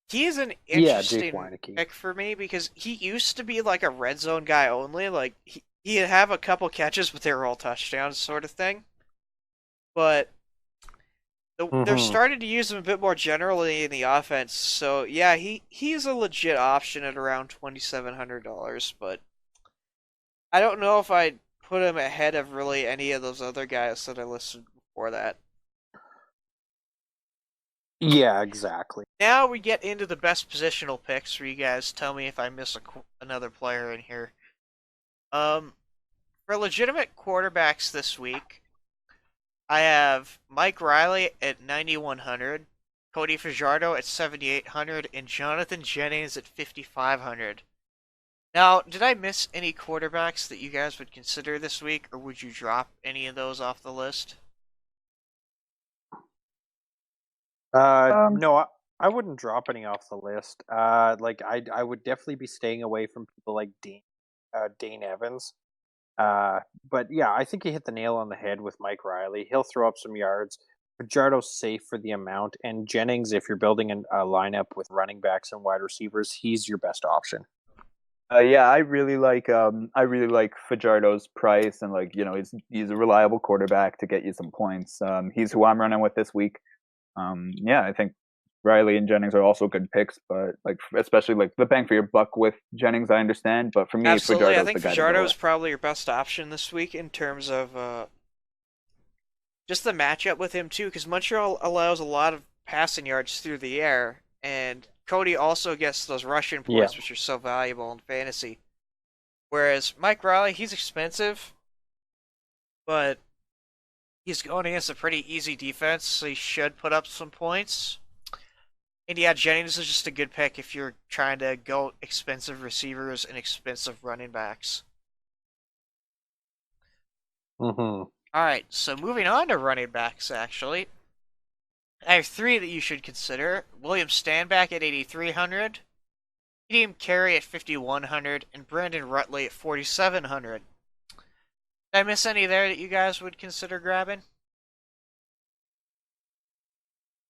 He is an Yeah, Jake interesting Weineke. pick for me because he used to be like a red zone guy only. Like, he'd have a couple catches, but they were all touchdowns sort of thing. But they're Mm-hmm. starting to use him a bit more generally in the offense. So yeah, he's a legit option at around $2,700. But I don't know if I'd put him ahead of really any of those other guys that I listed before that. Yeah, exactly. Now we get into the best positional picks for you guys. Tell me if I miss another player in here. For legitimate quarterbacks this week, I have Mike Riley at 9,100, Cody Fajardo at 7,800, and Jonathan Jennings at 5,500. Now, did I miss any quarterbacks that you guys would consider this week, or would you drop any of those off the list? Um, No, I wouldn't drop any off the list. Like I would definitely be staying away from people like Dane Evans. But yeah, I think you hit the nail on the head with Mike Riley. He'll throw up some yards. Fajardo's safe for the amount, and Jennings, if you're building a lineup with running backs and wide receivers, he's your best option. yeah, I really like Fajardo's price, and like he's a reliable quarterback to get you some points. He's who I'm running with this week. Yeah, I think Riley and Jennings are also good picks, but like especially like the bang for your buck with Jennings, I understand. But for me, Absolutely, I Fajardo's think the guy to go Fajardo is with. probably your best option this week in terms of just the matchup with him too, because Montreal allows a lot of passing yards through the air, and Cody also gets those rushing Yeah. points, which are so valuable in fantasy. Whereas Mike Riley, he's expensive, but he's going against a pretty easy defense, so he should put up some points. And yeah, Jennings is just a good pick if you're trying to go expensive receivers and expensive running backs. Mm-hmm. Alright, so moving on to running backs, actually. I have three that you should consider. William Stanback at 8,300, Medium Carey at 5,100, and Brandon Rutley at 4,700. Did I miss any there that you guys would consider grabbing?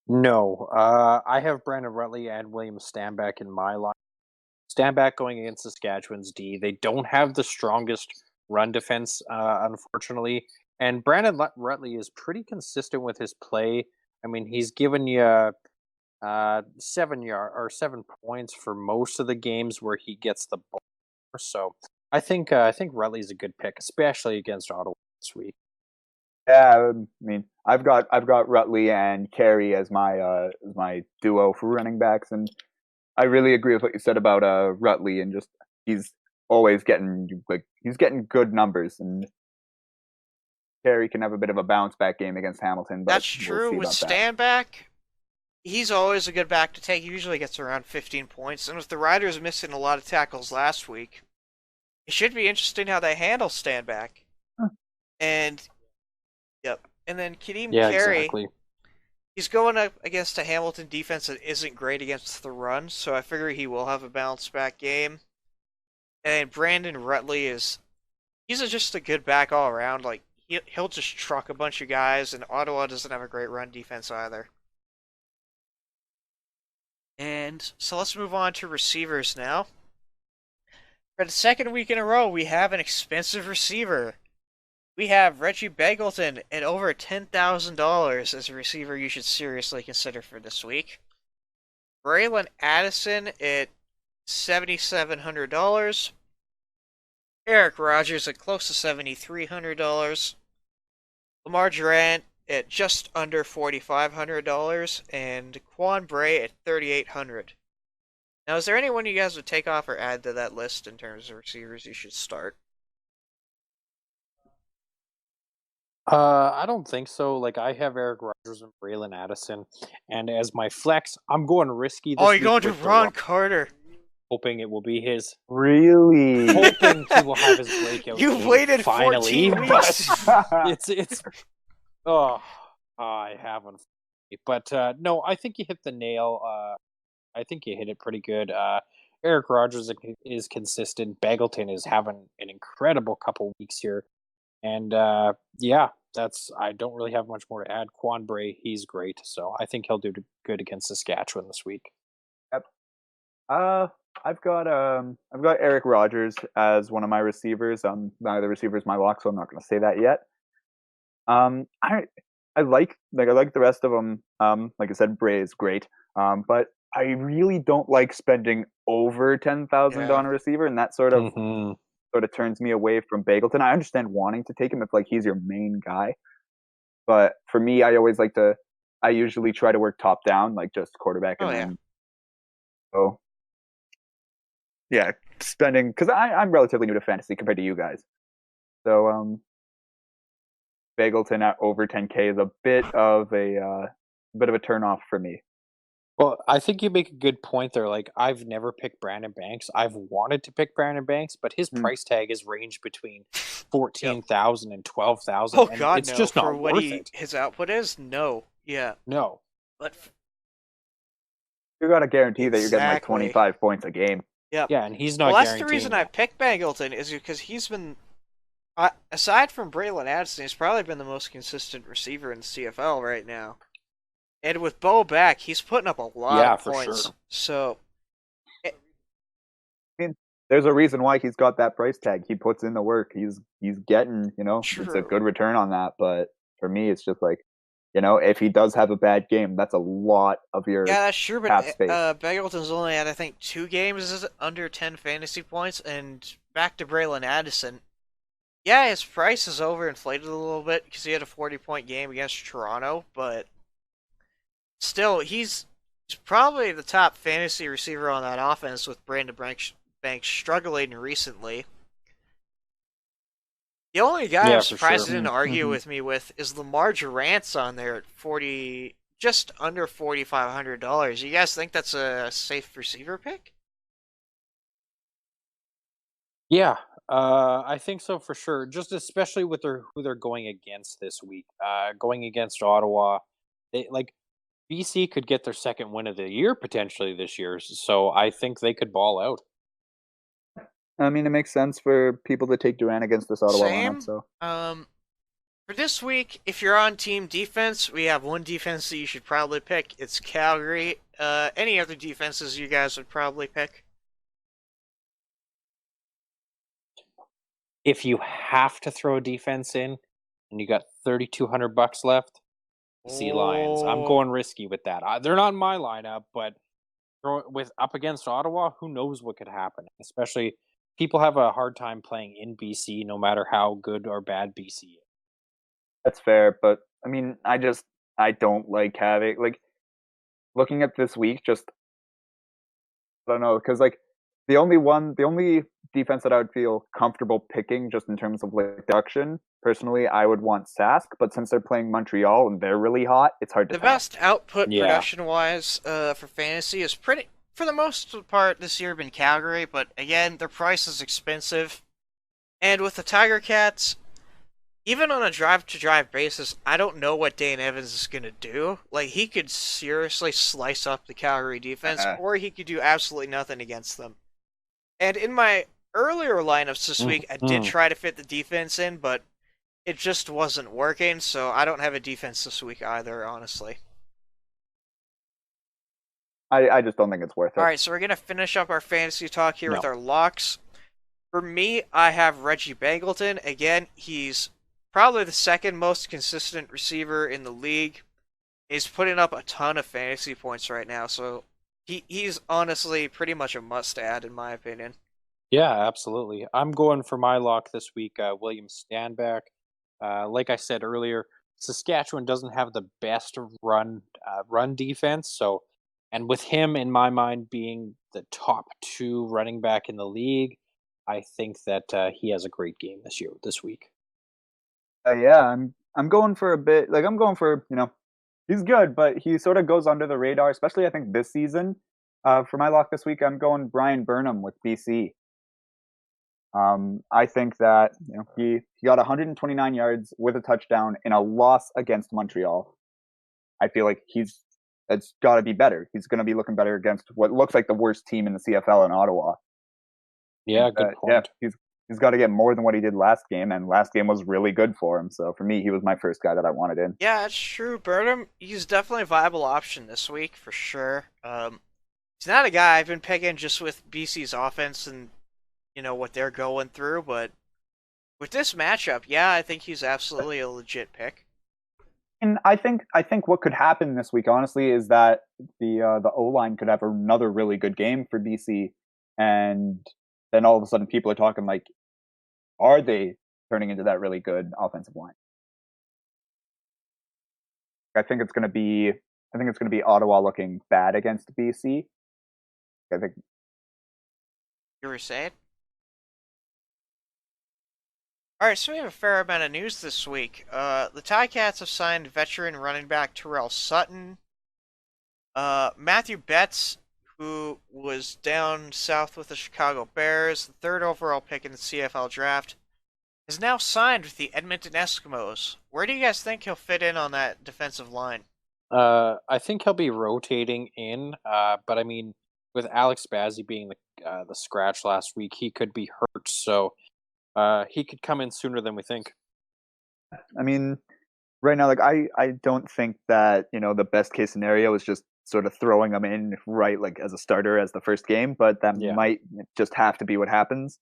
No, I have Brandon Rutley and William Stanback in my line. Stanback going against Saskatchewan's D. They don't have the strongest run defense, unfortunately. And Brandon Rutley is pretty consistent with his play. I mean, he's given you 7 points for most of the games where he gets the ball. So I think Rutley's a good pick, especially against Ottawa this week. Yeah, I mean, I've got Rutley and Carey as my duo for running backs, and I really agree with what you said about Rutley, and just he's always getting good numbers, and Carey can have a bit of a bounce back game against Hamilton, but That's we'll true. see With about that. Stanback, he's always a good back to take. He usually gets around 15 points. And with the Riders missing a lot of tackles last week, it should be interesting how they handle Stanback. Huh. And, yep. And then Kadeem Yeah, Carey, exactly. he's going up against a Hamilton defense that isn't great against the run, so I figure he will have a bounce back game. And Brandon Rutley he's just a good back all around. Like, he'll just truck a bunch of guys, and Ottawa doesn't have a great run defense either. And so let's move on to receivers now. For the second week in a row, we have an expensive receiver. We have Reggie Begelton at over $10,000 as a receiver you should seriously consider for this week. Braylon Addison at $7,700. Eric Rogers at close to $7,300. Lamar Durant at just under $4,500, and Quan Bray at $3,800. Now, is there anyone you guys would take off or add to that list in terms of receivers you should start? I don't think so. Like I have Eric Rogers and Braylon Addison, and as my flex, I'm going risky this Oh, week you're going to with Ron Carter. hoping it will be his. Really? Hoping he will have his breakout. You game waited finally, 14 weeks. it's I haven't. But no, I think you hit the nail. I think you hit it pretty good. Eric Rogers is consistent. Begelton is having an incredible couple weeks here. And yeah, I don't really have much more to add. Quan Bray, he's great. So I think he'll do good against Saskatchewan this week. Yep. I've got Eric Rogers as one of my receivers. None of the receivers my lock, so I'm not going to say that yet. I like the rest of them. Like I said, Bray is great. But I really don't like spending over 10,000 Yeah. on a receiver, and that sort of turns me away from Bagleton. I understand wanting to take him if like he's your main guy, but for me, I usually try to work top down, like just quarterback, and then so yeah, spending because I'm relatively new to fantasy compared to you guys, so Bagleton at over 10K is a bit of a turnoff for me. Well, I think you make a good point there. Like, I've never picked Brandon Banks. I've wanted to pick Brandon Banks, but his price tag is ranged between 14,000 and 12,000. Oh and God, it's no! just For not what worth it. his output is, no, yeah, No. but You got to guarantee that you're getting like exactly. 25 points a game. Yep. Yeah, and he's not. Well, that's the guaranteeing reason I picked Bangleton is because he's been, aside from Braylon Addison, he's probably been the most consistent receiver in the CFL right now. And with Bo back, he's putting up a lot of points. Sure. So, I mean, there's a reason why he's got that price tag. He puts in the work. He's getting, it's a True. good return on that. But for me, it's just like, if he does have a bad game, that's a lot of your yeah, that's true. But cap space. Bangleton's only had, I think, 2 games under 10 fantasy points. And back to Braylon Addison. Yeah, his price is overinflated a little bit because he had a 40-point game against Toronto, but still, he's probably the top fantasy receiver on that offense with Brandon Banks struggling recently. The only guy I'm surprised he didn't argue with me with is Lamar Durant's on there at just under $4,500. You guys think that's a safe receiver pick? Yeah, I think so for sure. Just especially with who they're going against this week. Going against Ottawa, they like BC could get their second win of the year potentially this year. So I think they could ball out. I mean, it makes sense for people to take Durant against this Ottawa lineup. Same. So For this week, if you're on team defense, we have one defense that you should probably pick. It's Calgary. Any other defenses you guys would probably pick? If you have to throw a defense in and you got $3,200 left, Sea Lions. I'm Oh, going risky with that. They're not in my lineup, but with up against Ottawa, who knows what could happen? Especially people have a hard time playing in BC, no matter how good or bad BC is. that's fair. But I mean, I don't like having like looking at this week. Just I don't know because like the only defense that I would feel comfortable picking just in terms of like production. Personally, I would want Sask, but since they're playing Montreal and they're really hot, it's hard to the tell. best output Yeah, production-wise for fantasy is pretty, for the most part, this year been Calgary. But again, their price is expensive, and with the Tiger Cats, even on a drive-to-drive basis, I don't know what Dane Evans is gonna do. Like he could seriously slice up the Calgary defense, Uh, or he could do absolutely nothing against them. And in my earlier lineups this week, I did Mhm. try to fit the defense in, but it just wasn't working, so I don't have a defense this week either, honestly. I just don't think it's worth it. Alright, so we're going to finish up our fantasy talk here with No. our locks. For me, I have Reggie Bangleton. Again, he's probably the second most consistent receiver in the league. He's putting up a ton of fantasy points right now, so he's honestly pretty much a must-add in my opinion. Yeah, absolutely. I'm going for my lock this week, William Stanback. Like I said earlier, Saskatchewan doesn't have the best run defense, so and with him in my mind being the top two running back in the league, I think that he has a great game this week. Yeah, I'm going for a bit. Like I'm going for he's good, but he sort of goes under the radar, especially I think this season. For my lock this week, I'm going Brian Burnham with BC. I think that he got 129 yards with a touchdown in a loss against Montreal. I feel like it's got to be better. He's going to be looking better against what looks like the worst team in the CFL in Ottawa. Yeah, good Yeah, point. he's got to get more than what he did last game, and last game was really good for him. So for me, he was my first guy that I wanted in. Yeah, that's true. Burnham, he's definitely a viable option this week for sure. He's not a guy I've been picking just with BC's offense and what they're going through, but with this matchup, yeah, I think he's absolutely a legit pick. And I think what could happen this week, honestly, is that the O line could have another really good game for BC, and then all of a sudden people are talking like, are they turning into that really good offensive line? I think it's gonna be Ottawa looking bad against BC. I think You were saying? Alright, so we have a fair amount of news this week. The Ticats have signed veteran running back Terrell Sutton. Matthew Betts, who was down south with the Chicago Bears, the third overall pick in the CFL draft, is now signed with the Edmonton Eskimos. Where do you guys think he'll fit in on that defensive line? I think he'll be rotating in, but I mean, with Alex Bazzi being the scratch last week, he could be hurt, so he could come in sooner than we think. I mean, right now, like I don't think that the best case scenario is just sort of throwing him in right like as a starter as the first game, but that Yeah. might just have to be what happens.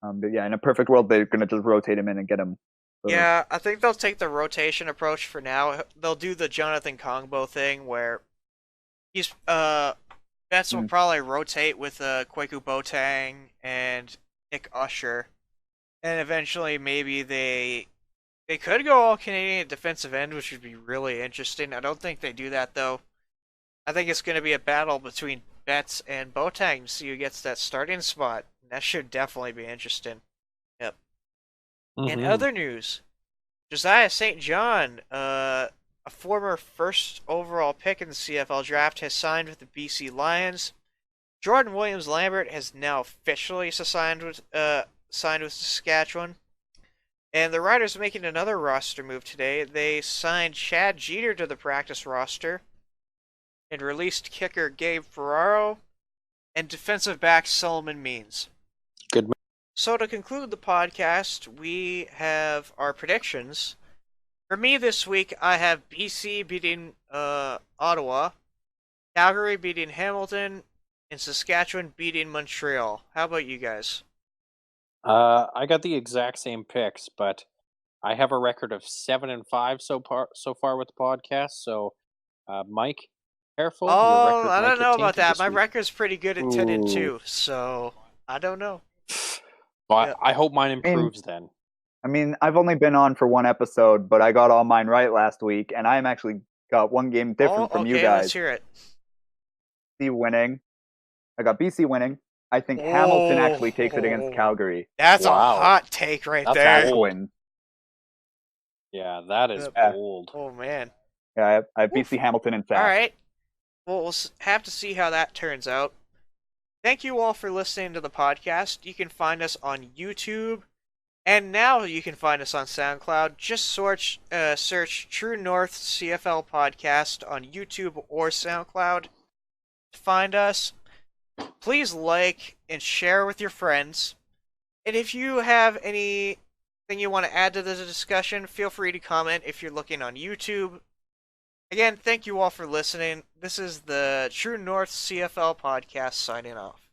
But yeah, in a perfect world, they're gonna just rotate him in and get him. Yeah, I think they'll take the rotation approach for now. They'll do the Jonathan Kongbo thing where he's Betts will Mm. probably rotate with Kwaku Boateng and Nick Usher, and eventually maybe they could go all Canadian at defensive end, which would be really interesting. I don't think they do that though. I think it's going to be a battle between Betts and Boateng to see who gets that starting spot. That should definitely be interesting. Yep. In Mhm. other news, Josiah St. John, a former first overall pick in the CFL draft, has signed with the BC Lions. Jordan Williams Lambert has now officially signed with Saskatchewan. And the Riders making another roster move today. They signed Chad Jeter to the practice roster and released kicker Gabe Ferraro and defensive back Solomon Means. Good. So to conclude the podcast, we have our predictions. For me this week, I have BC beating Ottawa, Calgary beating Hamilton, and Saskatchewan beating Montreal. How about you guys? I got the exact same picks, but I have a record of 7-5 so far with the podcast. So, Mike, careful. Your Oh, record I might don't get know about tainted that. this My week. record's pretty good at 10 and 2, so I don't know. But Yeah. I hope mine improves then. I mean, I've only been on for one episode, but I got all mine right last week, and I'm actually got one game different from you okay, guys. let's hear it. BC winning. I got BC winning. I think Hamilton actually takes it against Calgary. That's Wow. a hot take right That's there. bold. Win. Yeah, that is Yeah. bold. Oh, man. Yeah, I have BC, Hamilton, and Sask. All right. Well, we'll have to see how that turns out. Thank you all for listening to the podcast. You can find us on YouTube, and now you can find us on SoundCloud. Just search True North CFL Podcast on YouTube or SoundCloud to find us. Please like and share with your friends. And if you have anything you want to add to the discussion, feel free to comment if you're looking on YouTube. Again, thank you all for listening. This is the True North CFL Podcast signing off.